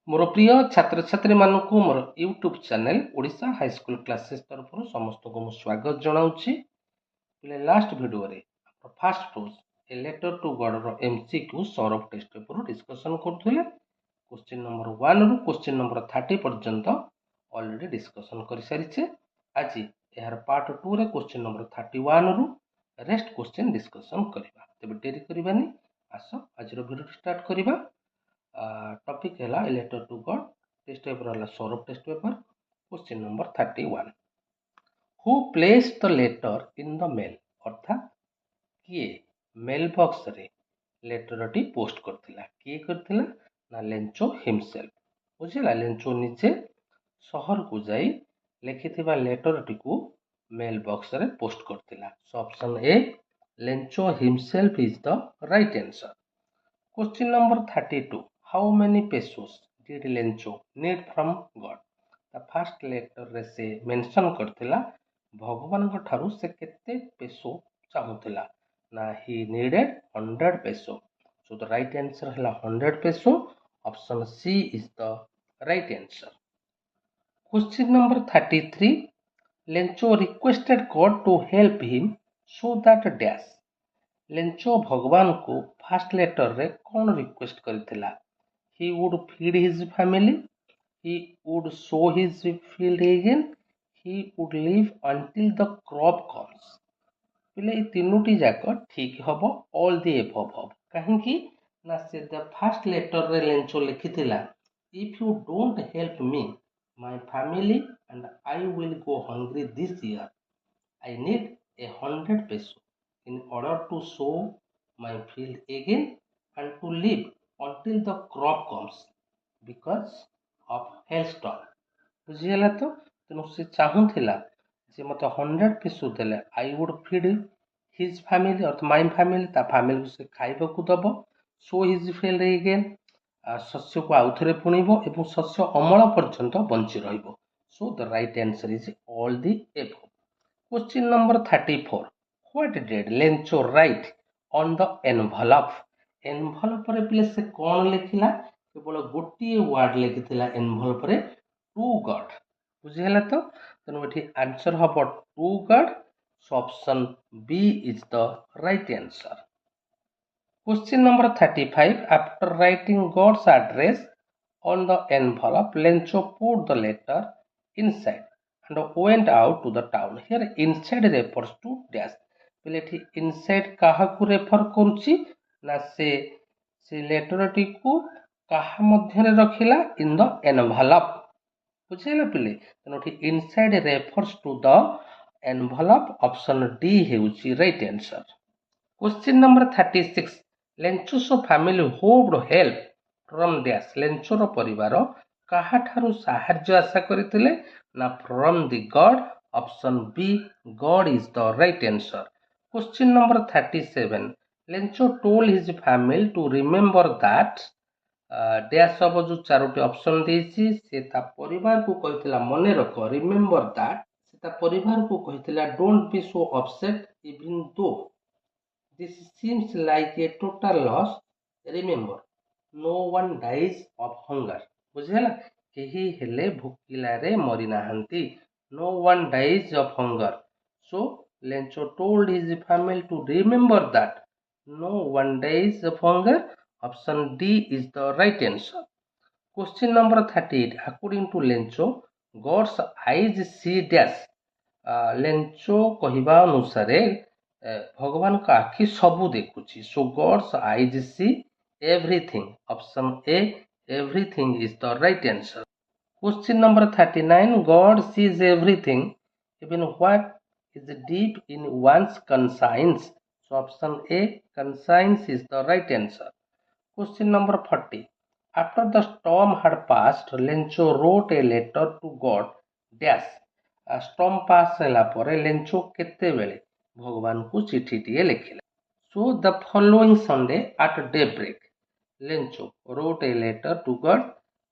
मोर प्रिय छात्र छात्री मानक मोर YouTube channel Odisha high school classes तरफ समस्त को स्वागत जनाऊँगी। लास्ट वीडियो रे first prose a letter to God रो MCQ Saurabh test paper discussion करथुले। क्वेश्चन नंबर 1 रु क्वेश्चन नंबर 30 पर्यंत ऑलरेडी डिस्कशन कर सारिछे। आज यार पार्ट 2 रे क्वेश्चन नंबर 31 रु रेस्ट क्वेश्चन डिस्कशन करबा। तबे डेरी करबानी, आसो आज रो वीडियो स्टार्ट करबा। टॉपिक है letter to God test paper है Saurabh test paper. Question number 31, who placed the letter in the mail, अर्थात किए मेल बॉक्स रे लेटर टी पोस्ट करथिला, किए करथिला ना लेंचो हिमसेल्फ। बुझिला, लेंचो निजे शहर को जाई लिखिथिबा लेटर टी को मेल बॉक्स रे पोस्ट करथिला। So option A Lencho himself is the right answer. Question number 32, how many pesos did Lencho need from God. The first letter रे से मेंशन करथिला भगवान को ठारू से केते पेसो चाहुथिला ना he needed 100 peso. So the right answer हला 100 peso. Option C is the right answer. Question number 33, Lencho requested God to help him so that dash. Lencho भगवान को फास्ट लेटर रे कौन रिक्वेस्ट करथिला? He would feed his family, he would sow his field again, he would live until the crop comes. पिले तीनोटी जाक ठीक हबो, ऑल द एबव हबो। काहेकि ना से द फास्ट लेटर रे लेंचो लिखिथिला if you don't help me my family and I will go hungry this year, I need a 100 peso in order to sow my field again and to live until the crop comes because of hailstorm। बुझीगला तो तेणु से चाहूला जे मत 100 peso देले I would feed his family earth my family, ता family को से खाइबा को दबो, सो हिज फील्ड अगेन शस्य को आउथरे पुणिबो एवं शस्य अमल पर्यंत बंची रहिबो। सो the right answer is all the above. Question number 34, what did Lencho write on the envelope? एनभलप रे प्ले से कौन लिखिला? केवल गोटिए वर्ड लिखिथिला एनभलप रे, टू गॉड। बुझिहला तो तेनु एठी आंसर हबो to God. So option B is the right answer. Question number 35, after writing God's address on the envelope, Lencho put the letter inside and went out to the town। Here inside refers to dash। पहले थी inside कहा को refer करूची ना से letter टी को कहा मध्य रे रखिला इन द एनवलप। बुझिला पिले, तेनो थी inside refers to the envelope। Option D हेउची right answer. Question number 36, Lencho's family hoped help from dash. लेंचोर परिवार कहा ठारू साहाय्य आशा करथिले ना from the God. Option B God is the right answer. Question number 37, Lencho told his family to remember that dash अब जो चारोटी ऑप्शन देछि से ता परिवार को कहितला मने रखो, रिमेंबर दैट से ता परिवार को कहितला don't be so upset even though this seems like a total loss, remember no one dies of hunger। बुझिला, केही हेले भुकिला रे मरि नाहंती, no one dies of hunger। so Lencho told his family to remember that no one dies of hunger। option D is the right answer। question number 38, according to Lencho God's eyes see dash। Lencho कहिबा अनुसारे भगवान का आखि सबू देखुची। So God's eyes see everything. Option A everything is the right answer. Question number 39, God sees everything even what is deep in one's conscience. So option A conscience is the right answer. Question number 40, after the storm had passed Lencho wrote a letter to God dash. Storm pass होला परे Lencho केते बेले भगवान को चिठी टीए लिखिला। So the following Sunday at daybreak Lencho wrote a letter to God.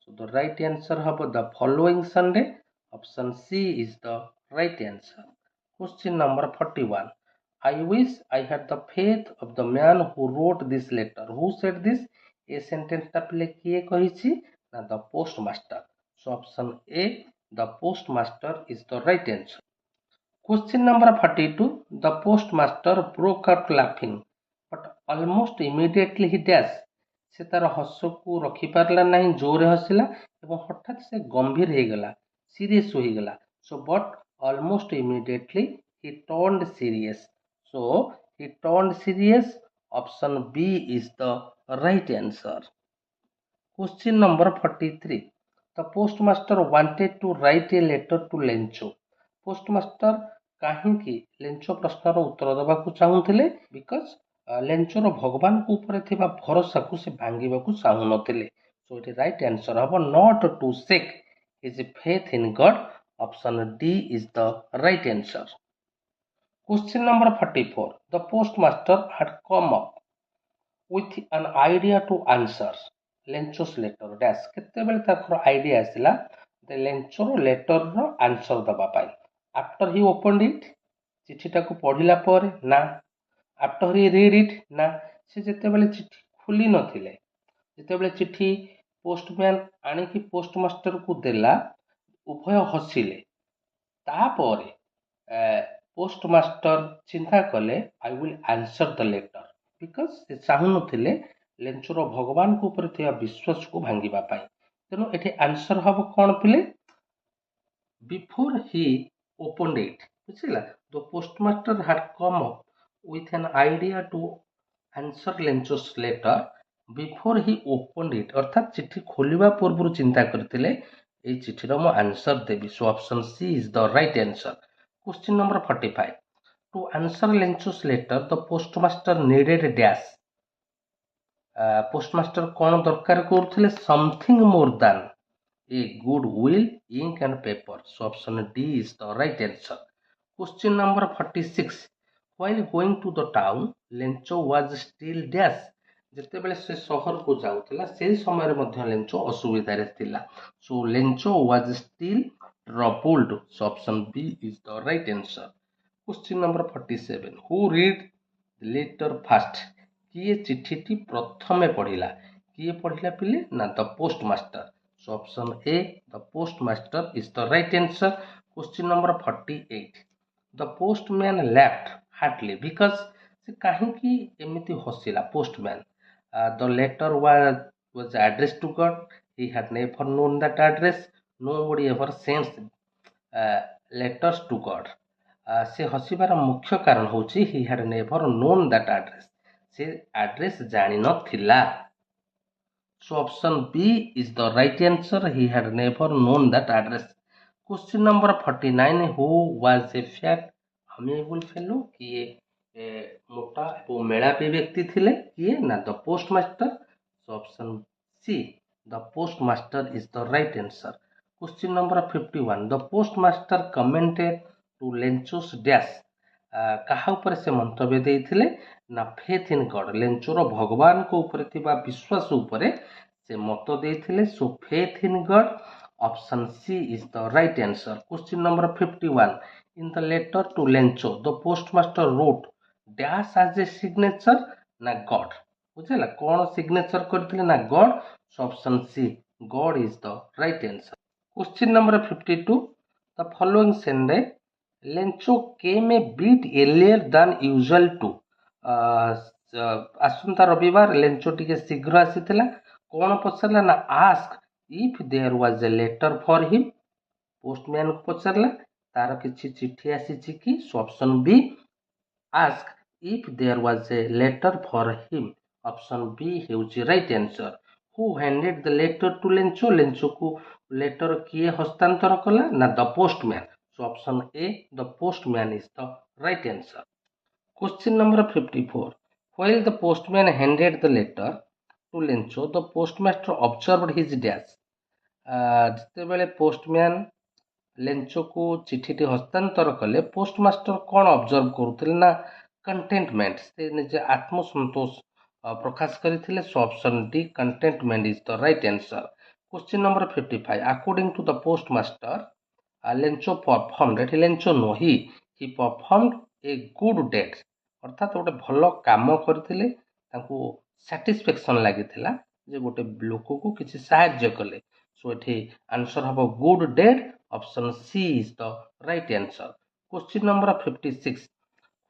So the right answer हबो the following Sunday. Option C is the right answer. Question number 41, I wish I had the faith of the man who wrote this letter. Who said this? ए sentence ता प्ले किए कहिछि ନା the post master? So option A, the postmaster is the right answer. Question number 42. The postmaster broke out laughing, but almost immediately he dash. ସେ ତାର ହସକୁ ରଖିପାରିଲା ନାହିଁ, ଜୋରରେ ହସିଲା ଏବଂ ହଠାତ୍ ସେ ଗମ୍ଭୀର ହେଇଗଲା, ସିରିୟସ୍ ହୋଇଗଲା. So but almost immediately he turned serious. So he turned serious. Option B is the right answer. Question number 43. The postmaster wanted to write a letter to Lencho. Postmaster କାହିଁକି ଲେଞ୍ଚୋ ପ୍ରଶ୍ନର ଉତ୍ତର ଦେବାକୁ ଚାହୁଁଥିଲେ? ବିକଜ ଲେଞ୍ଚୋର ଭଗବାନଙ୍କ ଉପରେ ଥିବା ଭରସାକୁ ସେ ଭାଙ୍ଗିବାକୁ ଚାହୁଁନଥିଲେ. ସୋ ଏଠି ରାଇଟ୍ ଆନ୍ସର ହବ not to shake his faith in God. Option D is the right answer. Question number 44. The postmaster had come up with an idea to answer Lencho's letter dash. କେତେବେଳେ ତାଙ୍କର idea ଆସିଲା ଲେଞ୍ଚୋର ଲେଟରର answer ଦେବା ପାଇଁ? After he opened it, ଚିଠିଟାକୁ ପଢିଲା ପରେ? ନା. After he read it? ନା. ସେ ଯେତେବେଳେ ଚିଠି ଖୋଲି ନଥିଲେ, ଯେତେବେଳେ ଚିଠି ପୋଷ୍ଟମ୍ୟାନ୍ ଆଣିକି ପୋଷ୍ଟମାଷ୍ଟରକୁ ଦେଲା, ଉଭୟ ହସିଲେ. ତାପରେ ପୋଷ୍ଟମାଷ୍ଟର ଚିନ୍ତା କଲେ I will answer the letter. Because ସେ ଚାହୁଁନଥିଲେ ଲେଞ୍ଚୋର ଭଗବାନଙ୍କ ଉପରେ ଥିବା ବିଶ୍ୱାସକୁ ଭାଙ୍ଗିବା ପାଇଁ. ତେଣୁ ଏଠି ଆନ୍ସର ହବ କ'ଣ ପିଲେ? Before Hi opened it. ବୁଝିଲା? The postmaster had come up with an idea to answer Lencho's letter before he opened it. ଅର୍ଥାତ୍ ଚିଠି ଖୋଲିବା ପୂର୍ବରୁ ଚିନ୍ତା କରିଥିଲେ ଏଇ ଚିଠିର ମୁଁ ଆନ୍ସର ଦେବି. So option C is the right answer. Question number 45. To answer Lencho's letter, the postmaster needed dash. Postmaster କ'ଣ ଦରକାର କରୁଥିଲେ? Something more than a good will, ink and paper. So option D is the right answer. Question number 46. While going to the town, Lencho was still dash. ଯେତେବେଳେ ସେ ସହରକୁ ଯାଉଥିଲା ସେହି ସମୟରେ ମଧ୍ୟ ଲେଞ୍ଚୋ ଅସୁବିଧାରେ ଥିଲା. So Lencho was still troubled. So option B is the right answer. Question number 47. Who read the letter first? କିଏ ଚିଠିଟି ପ୍ରଥମେ ପଢିଲା? କିଏ ପଢିଲା ପିଲେ? ନା ଦ postmaster. So option A, the postmaster is the right answer. Question number 48. The postman laughed heartily because ସେ କାହିଁକି ଏମିତି ହସିଲା? Postman. The letter was addressed to God. He had never known that address. Nobody ever sends letters to God. ସେ ହସିବାର ମୁଖ୍ୟ କାରଣ ହେଉଛି he had never known that address. ସେ address ଜାଣିନଥିଲା. So option B is the right answer. He had never known that address. Question number 49. Who was a fat amiable fellow? କିଏ ମୋଟା ଏବଂ ମେଳାପୀ ବ୍ୟକ୍ତି ଥିଲେ? କିଏ? ନା ଦ postmaster. So option C, the postmaster is the right answer. Question number 51. The postmaster commented to Lencho's dash. କାହା ଉପରେ ସେ ମନ୍ତବ୍ୟ ଦେଇଥିଲେ? ନା ଫେଥ୍ ଇନ୍ ଗଡ୍. ଲେଞ୍ଚୋର ଭଗବାନଙ୍କ ଉପରେ ଥିବା ବିଶ୍ୱାସ ଉପରେ ସେ ମତ ଦେଇଥିଲେ. So faith in God. Option C is the right answer. Question number 51. In the letter to Lencho, the postmaster wrote dash as a signature. ନା God. ବୁଝିଲା? କ'ଣ ସିଗ୍ନେଚର କରିଥିଲେ? ନା God. So option C, God is the right answer. Question number 52. The following Sunday, Lencho came a bit earlier than usual to. ଆସନ୍ତା ରବିବାର ଲେଞ୍ଚୋ ଟିକେ ଶୀଘ୍ର ଆସିଥିଲା. କ'ଣ ପଚାରିଲା? ନା ask if there was a letter for him. ପୋଷ୍ଟମ୍ୟାନକୁ ପଚାରିଲା ତାର କିଛି ଚିଠି ଆସିଛି କି? So option B, ask if there was a letter for him. Option B ହେଉଛି right answer. Who handed the letter to Lencho? ଲେଞ୍ଚୋକୁ ଲେଟର କିଏ ହସ୍ତାନ୍ତର କଲା? ନା the postman. So option A, the postman is the right answer. Question number 54. While the postman handed the letter to Lencho, the postmaster observed his dash. ଯେତେବେଳେ postman ଲେଞ୍ଚୋକୁ ଚିଠିଟି ହସ୍ତାନ୍ତର କଲେ postmaster କ'ଣ ଅବଜର୍ଭ କରୁଥିଲେ? ନା କଣ୍ଟେଣ୍ଟମେଣ୍ଟ. ସେ ନିଜେ ଆତ୍ମସନ୍ତୋଷ ପ୍ରକାଶ କରିଥିଲେ. So option D, contentment is the right answer. Question number 55. According to the postmaster, Lencho performed. ଏଠି ଲେଞ୍ଚୋ ନୁହଁ, he performed a good deed. ଅର୍ଥାତ୍ ଗୋଟେ ଭଲ କାମ କରିଥିଲେ, ତାଙ୍କୁ ସାଟିସ୍ଫ୍ୟାକ୍ସନ୍ ଲାଗିଥିଲା ଯେ ଗୋଟେ ଲୋକକୁ କିଛି ସାହାଯ୍ୟ କଲେ. So it answer have a good dead. Option C is the right answer. Question number 56.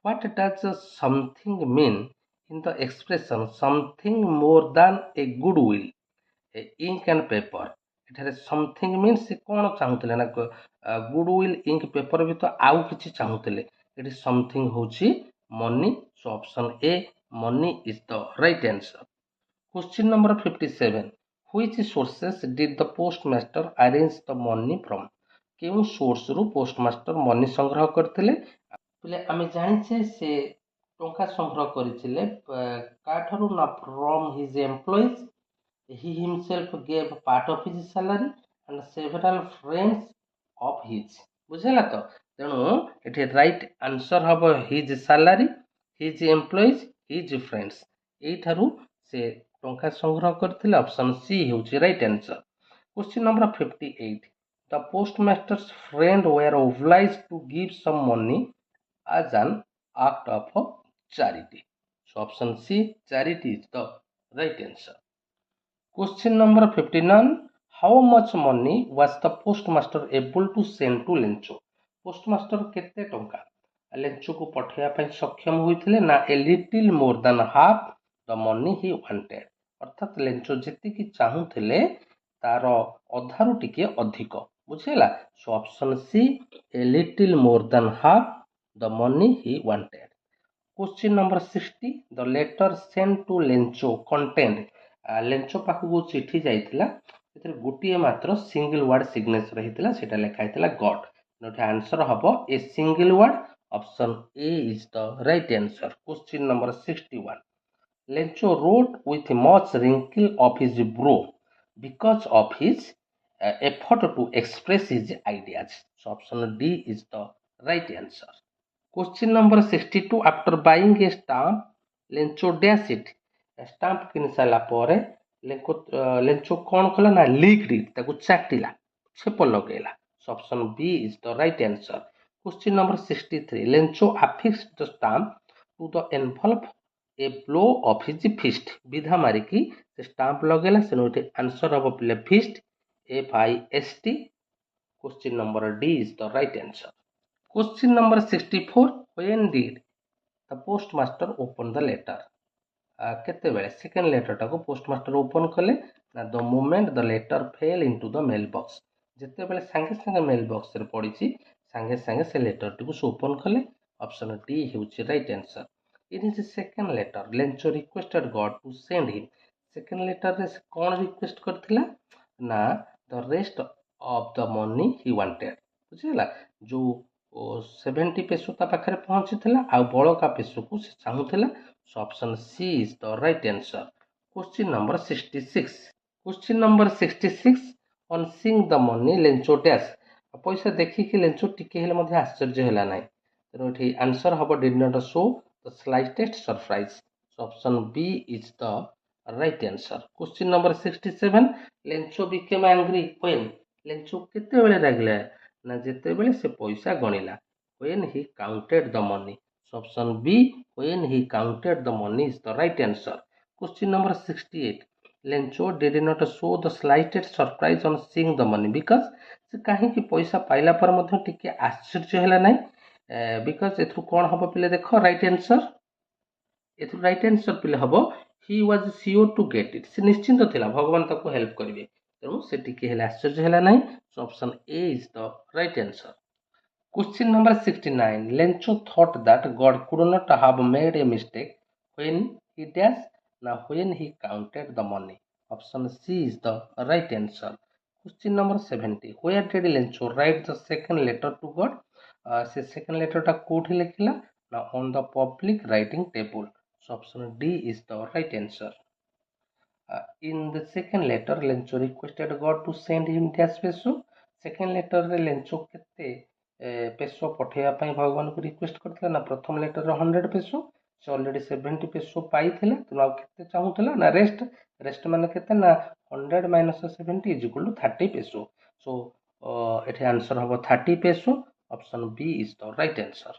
What does something mean in the expression something more than a goodwill? Ink and paper. ଏଠାରେ something means ସେ କ'ଣ ଚାହୁଁଥିଲେ ନା goodwill ink paper ଭିତ ଆଉ କିଛି ଚାହୁଁଥିଲେ। ଏଠି something ହେଉଛି money. So option A money is the right answer. Question number 57. Which sources did the postmaster arrange the money from? କେଉଁ source ରୁ postmaster money ସଂଗ୍ରହ କରିଥିଲେ? ବୋଲେ ଆମେ ଜାଣିଛେ ସେ ଟଙ୍କା ସଂଗ୍ରହ କରିଥିଲେ କାଠାରୁ ନା from his employees. He himself gave part of his salary and several friends of his. ବୁଝିଲା ତ ତେଣୁ ଏଠି ରାଇଟ୍ ଆନ୍ସର ହବ his salary, his employees, his friends. ଏଇଠାରୁ ସେ ଟଙ୍କା ସଂଗ୍ରହ କରିଥିଲେ। ଅପସନ ସି ହେଉଛି right answer. Question number 58. The postmaster's friend were obliged to give some money as an act of charity. So option C, charity is the right answer. Question number 59. How much money was the postmaster able to send to Lencho? Postmaster କେତେ ଟଙ୍କା ଲେଞ୍ଚୋକୁ ପଠାଇବା ପାଇଁ ସକ୍ଷମ ହୋଇଥିଲେ ନା a little more than half the money he wanted. ଅର୍ଥାତ୍ ଲେଞ୍ଚୋ ଯେତିକି ଚାହୁଁଥିଲେ ତାର ଅଧାରୁ ଟିକେ ଅଧିକ। ବୁଝିଲା? So option C, a little more than half the money he wanted. Question number 60. The letter sent to Lencho contained. ଲେଞ୍ଚୋ ପାଖକୁ ଚିଠି ଯାଇଥିଲା ସେଥିରେ ଗୋଟିଏ ମାତ୍ର ସିଙ୍ଗଲ ୱାର୍ଡ ସିଗ୍ନେଚର ହେଇଥିଲା, ସେଟା ଲେଖା ହେଇଥିଲା ଗଡ୍। ଏଠି ଆନ୍ସର ହବ a single word. Option A is the right answer. Question number 61. Lencho wrote with much wrinkle of his brow because of his effort to express his ideas. So option D is the right answer. Question number 62. After buying a stamp, Lencho dash it. Stamp କିଣି ସାରିଲା ପରେ ଲେଞ୍ଚୋ କ'ଣ କଲା ନା ଲିକ୍ଡ ଇଟ୍, ତାକୁ ଚାଟିଲା, ଛେପ ଲଗେଇଲା। So option B is the right answer. Question number 63. Lencho affixed the stamp to the envelope a blow of his fist. ବିଧା ମାରିକି ସେ ଷ୍ଟାମ୍ପ ଲଗେଇଲା, ସେନୁ ଏଠି ଆନ୍ସର ହବ ପିଲେ feast, FIST. Question number D is the right answer. Question number 64. When did the postmaster open the letter? କେତେବେଳେ second ଲେଟରଟାକୁ postmaster open କଲେ ନା ଦ ମୋମେଣ୍ଟ ଦ ଲେଟର ଫେଲ୍ ଇଣ୍ଟୁ ଦ ମେଲ୍ ବକ୍ସ। ଯେତେବେଳେ ସାଙ୍ଗେ ସାଙ୍ଗେ ମେଲ୍ ବକ୍ସରେ ପଡ଼ିଛି ସାଙ୍ଗେ ସାଙ୍ଗେ ସେ ଲେଟରଟିକୁ ସେ ଓପନ କଲେ। ଅପସନ ଡି ହେଉଛି right answer. In his second letter Lencho requested God to send him. Second ଲେଟରରେ ସେ କ'ଣ ରିକ୍ୱେଷ୍ଟ କରିଥିଲା ନା the rest of the money he wanted. ବୁଝିହେଲା? ଯେଉଁ 70 ପେସୋ ତା ପାଖରେ ପହଞ୍ଚିଥିଲା ଆଉ ବଳକା ପେସୋକୁ ସେ ଚାହୁଁଥିଲା। So option C is the right answer. Question number 66. Question number 66. On seeing the money, Lencho dash. ପଇସା ଦେଖିକି ଲେଞ୍ଚୋ ଟିକେ ହେଲେ ମଧ୍ୟ ଆଶ୍ଚର୍ଯ୍ୟ ହେଲା ନାହିଁ। ତେଣୁ ଏଠି ଆନ୍ସର ହବ did not show the slightest surprise. So option B is the right answer. Question number 67. Lencho became angry when? ଲେଞ୍ଚୋ କେତେବେଳେ ରାଗିଲା ନା ଯେତେବେଳେ ସେ ପଇସା ଗଣିଲା। When he counted the money. So option B, when he counted the money is the right answer. Question number 68. Lencho did not show the slightest surprise on seeing the money because ସେ କାହିଁକି ପଇସା ପାଇଲା ପରେ ମଧ୍ୟ ଟିକେ ଆଶ୍ଚର୍ଯ୍ୟ ହେଲା ନାହିଁ। ବିକଜ ଏଥିରୁ କ'ଣ ହବ ପିଲେ ଦେଖ ରାଇଟ୍ ଆନ୍ସର। ଏଥିରୁ ରାଇଟ୍ ଆନ୍ସର ପିଲେ ହବ he was sure to get it. ସେ ନିଶ୍ଚିନ୍ତ ଥିଲା ଭଗବାନ ତାକୁ ହେଲ୍ପ କରିବେ, ତେଣୁ ସେ ଟିକେ ହେଲେ ଆଶ୍ଚର୍ଯ୍ୟ ହେଲା ନାହିଁ। So option A is the right answer. Question number 69. Lencho thought that God could not have made a mistake when he dash. Now when he counted the money. Option C is the right answer. Question number 70. Where did Lencho write the second letter to God? Se second letter ta कोठी लिखिला ना on the public writing table. So option D is the right answer. In the second letter, Lencho requested God to send him dash peso. Second letter रे Lencho केते peso पठेया ପାଇଁ ଭଗବାନଙ୍କୁ request କରିଥିଲା ନା ପ୍ରଥମ ଲେଟରରେ 100 peso, ସେ ଅଲରେଡି 70 ପେସୋ ପାଇଥିଲା, ତେଣୁ ଆଉ କେତେ ଚାହୁଁଥିଲା ନା ରେଷ୍ଟ ମାନେ କେତେ ନା 100 - 70 = 30 ପେସୋ। ସୋ ଏଠି ଆନ୍ସର ହବ 30 peso. Option B is the right answer.